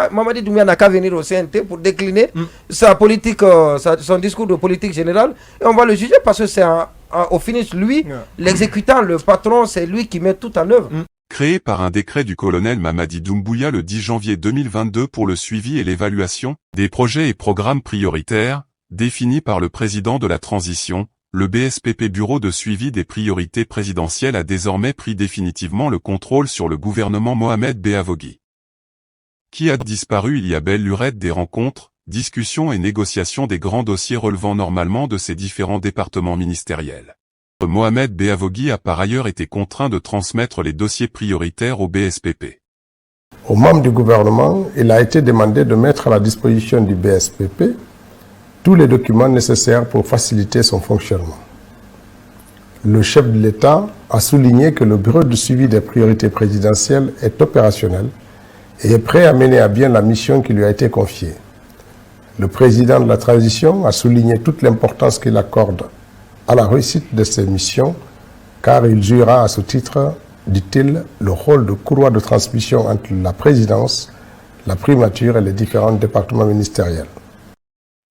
Doumbouya, Mamadi Doumbouya n'a qu'à venir au CNT pour décliner sa politique, son discours de politique générale. Et on va le juger parce que c'est au finish, lui, l'exécutant, le patron, c'est lui qui met tout en œuvre. Créé par un décret du colonel Mamadi Doumbouya le 10 janvier 2022 pour le suivi et l'évaluation des projets et programmes prioritaires, définis par le président de la transition, le BSPP Bureau de suivi des priorités présidentielles a désormais pris définitivement le contrôle sur le gouvernement Mohamed Beavogui, qui a disparu il y a belle lurette des rencontres, discussions et négociations des grands dossiers relevant normalement de ses différents départements ministériels. Mohamed Beavogui a par ailleurs été contraint de transmettre les dossiers prioritaires au BSPP. Aux membres du gouvernement, il a été demandé de mettre à la disposition du BSPP tous les documents nécessaires pour faciliter son fonctionnement. Le chef de l'État a souligné que le bureau de suivi des priorités présidentielles est opérationnel et est prêt à mener à bien la mission qui lui a été confiée. Le président de la transition a souligné toute l'importance qu'il accorde à la réussite de ces missions, car il jouera à ce titre, dit-il, le rôle de courroie de transmission entre la présidence, la primature et les différents départements ministériels.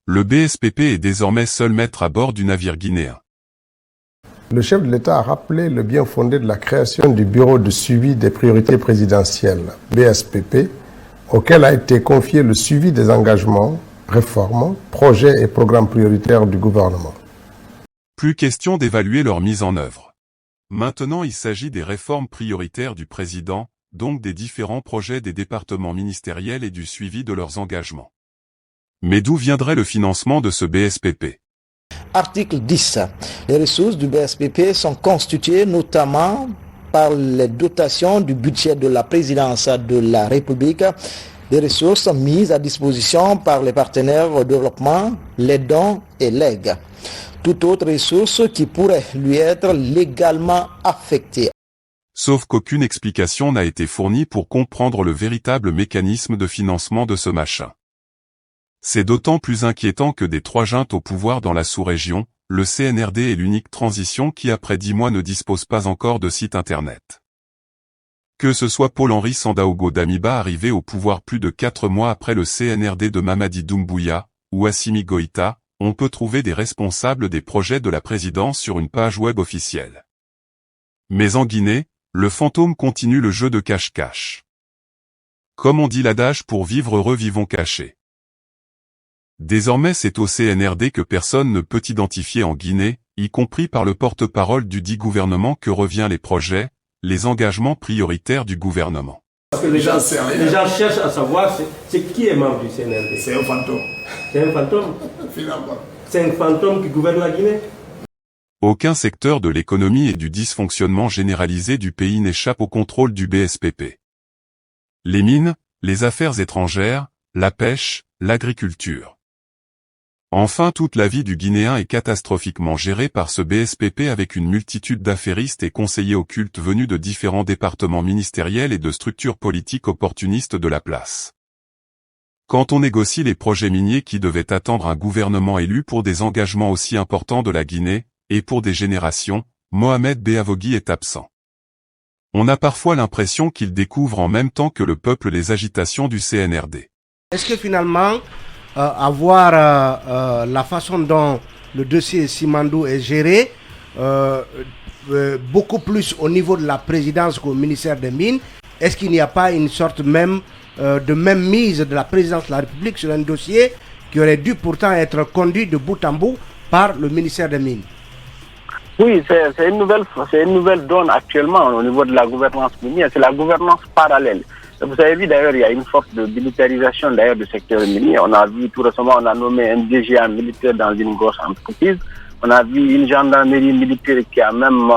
Le BSPP est désormais seul maître à bord du navire guinéen. Le chef de l'État a rappelé le bien fondé de la création du Bureau de suivi des priorités présidentielles, BSPP, auquel a été confié le suivi des engagements, réformes, projets et programmes prioritaires du gouvernement. Plus question d'évaluer leur mise en œuvre. Maintenant il s'agit des réformes prioritaires du président, donc des différents projets des départements ministériels et du suivi de leurs engagements. Mais d'où viendrait le financement de ce BSPP ? Article 10. Les ressources du BSPP sont constituées notamment par les dotations du budget de la présidence de la République, des ressources mises à disposition par les partenaires au développement, les dons et legs. Toute autre ressource qui pourrait lui être légalement affectée. Sauf qu'aucune explication n'a été fournie pour comprendre le véritable mécanisme de financement de ce machin. C'est d'autant plus inquiétant que des trois juntes au pouvoir dans la sous-région, le CNRD est l'unique transition qui après 10 mois ne dispose pas encore de site internet. Que ce soit Paul-Henri Sandaogo Damiba arrivé au pouvoir plus de 4 mois après le CNRD de Mamadi Doumbouya, ou Assimi Goïta, on peut trouver des responsables des projets de la présidence sur une page web officielle. Mais en Guinée, le fantôme continue le jeu de cache-cache. Comme on dit l'adage pour vivre heureux vivons cachés. Désormais c'est au CNRD que personne ne peut identifier en Guinée, y compris par le porte-parole du dit gouvernement que revient les projets, les engagements prioritaires du gouvernement. Parce que les gens cherchent à savoir c'est qui est membre du CNRD. C'est un fantôme. C'est un fantôme. Finalement. C'est un fantôme qui gouverne la Guinée. Aucun secteur de l'économie et du dysfonctionnement généralisé du pays n'échappe au contrôle du BSPP. Les mines, les affaires étrangères, la pêche, l'agriculture. Enfin toute la vie du Guinéen est catastrophiquement gérée par ce BSPP avec une multitude d'affairistes et conseillers occultes venus de différents départements ministériels et de structures politiques opportunistes de la place. Quand on négocie les projets miniers qui devaient attendre un gouvernement élu pour des engagements aussi importants de la Guinée, et pour des générations, Mohamed Beavogui est absent. On a parfois l'impression qu'il découvre en même temps que le peuple les agitations du CNRD. Est-ce que finalement, avoir la façon dont le dossier Simandou est géré, beaucoup plus au niveau de la présidence qu'au ministère des Mines, est-ce qu'il n'y a pas une sorte même de même mise de la présidence de la République sur un dossier qui aurait dû pourtant être conduit de bout en bout par le ministère des Mines? Oui, c'est une nouvelle donne actuellement au niveau de la gouvernance minière, c'est la gouvernance parallèle. Vous avez vu d'ailleurs, il y a une forte de militarisation d'ailleurs du secteur minier. On a vu tout récemment, on a nommé un DGA militaire dans une grosse entreprise. On a vu une gendarmerie militaire qui a même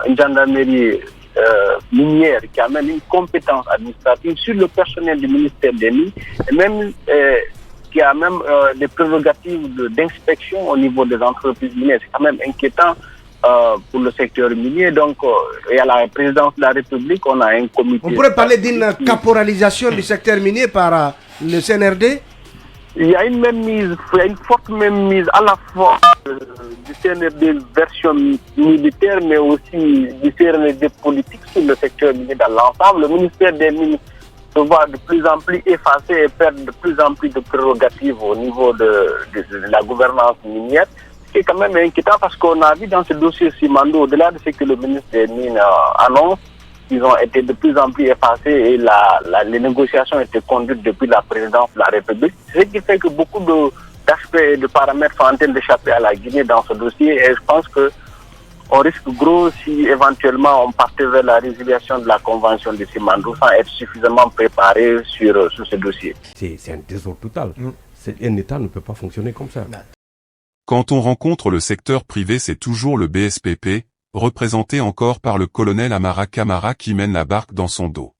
une gendarmerie minière qui a même une compétence administrative sur le personnel du ministère des Mines et même qui a même des prérogatives d'inspection au niveau des entreprises minières. C'est quand même inquiétant pour le secteur minier. Donc, et à la présidence de la République, on a un comité... On pourrait parler d'une caporalisation du secteur minier par le CNRD? Il y a une même mise, il y a une forte même mise à la fois du CNRD version militaire, mais aussi du CNRD politique sur le secteur minier dans l'ensemble. Le ministère des Mines se voit de plus en plus effacé et perdre de plus en plus de prérogatives au niveau de la gouvernance minière. Ce qui est quand même inquiétant parce qu'on a vu dans ce dossier Simandou, au-delà de ce que le ministre des Mines annonce, ils ont été de plus en plus effacés et les négociations étaient conduites depuis la présidence de la République. Ce qui fait que beaucoup d'aspects et de paramètres sont en train d'échapper à la Guinée dans ce dossier et je pense que on risque gros si éventuellement on partait vers la résiliation de la convention de Simandou sans être suffisamment préparé sur ce dossier. C'est un désordre total. Un État ne peut pas fonctionner comme ça. Quand on rencontre le secteur privé, c'est toujours le BSPP, représenté encore par le colonel Amara Camara qui mène la barque dans son dos.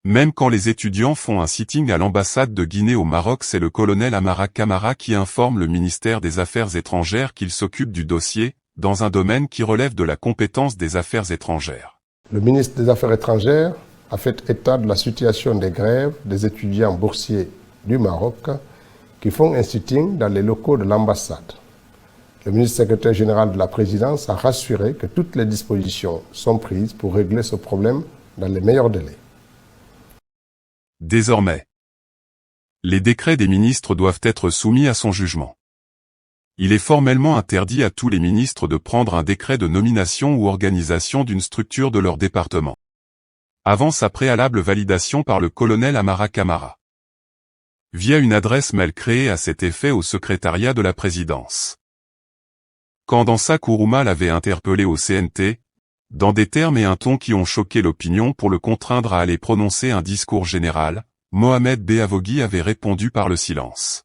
Même quand les étudiants font un sitting à l'ambassade de Guinée au Maroc, c'est le colonel Amara Camara qui informe le ministère des Affaires étrangères qu'il s'occupe du dossier, dans un domaine qui relève de la compétence des Affaires étrangères. Le ministre des Affaires étrangères a fait état de la situation des grèves des étudiants boursiers du Maroc qui font un sitting dans les locaux de l'ambassade. Le ministre secrétaire général de la présidence a rassuré que toutes les dispositions sont prises pour régler ce problème dans les meilleurs délais. Désormais, les décrets des ministres doivent être soumis à son jugement. Il est formellement interdit à tous les ministres de prendre un décret de nomination ou organisation d'une structure de leur département, avant sa préalable validation par le colonel Amara Camara, via une adresse mail créée à cet effet au secrétariat de la présidence. Quand Dansa Kourouma l'avait interpellé au CNT, dans des termes et un ton qui ont choqué l'opinion pour le contraindre à aller prononcer un discours général, Mohamed Beavogui avait répondu par le silence.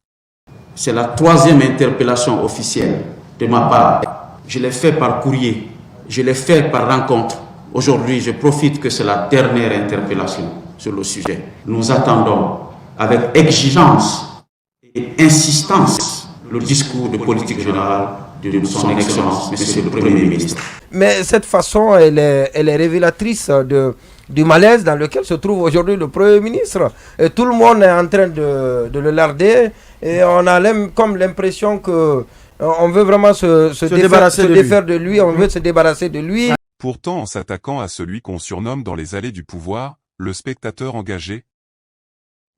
C'est la 3e interpellation officielle de ma part. Je l'ai fait par courrier, je l'ai fait par rencontre. Aujourd'hui, je profite que c'est la dernière interpellation sur le sujet. Nous attendons avec exigence et insistance le discours de politique générale de son Excellence, Monsieur le Premier ministre. Mais cette façon, elle est révélatrice du malaise dans lequel se trouve aujourd'hui le Premier ministre. Et tout le monde est en train de le larder et on a comme l'impression que on veut vraiment se défaire de lui, on veut se débarrasser de lui. Pourtant, en s'attaquant à celui qu'on surnomme dans les allées du pouvoir, le spectateur engagé,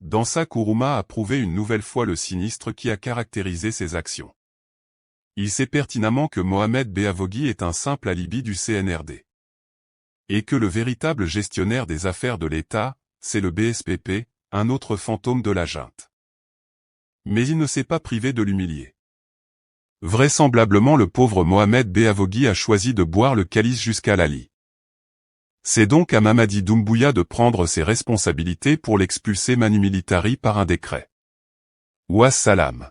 Dansa Kourouma a prouvé une nouvelle fois le sinistre qui a caractérisé ses actions. Il sait pertinemment que Mohamed Beavogui est un simple alibi du CNRD. Et que le véritable gestionnaire des affaires de l'État, c'est le BSPP, un autre fantôme de la junte. Mais il ne s'est pas privé de l'humilier. Vraisemblablement le pauvre Mohamed Beavogui a choisi de boire le calice jusqu'à la lie. C'est donc à Mamadi Doumbouya de prendre ses responsabilités pour l'expulser manu militari par un décret. Wassalam.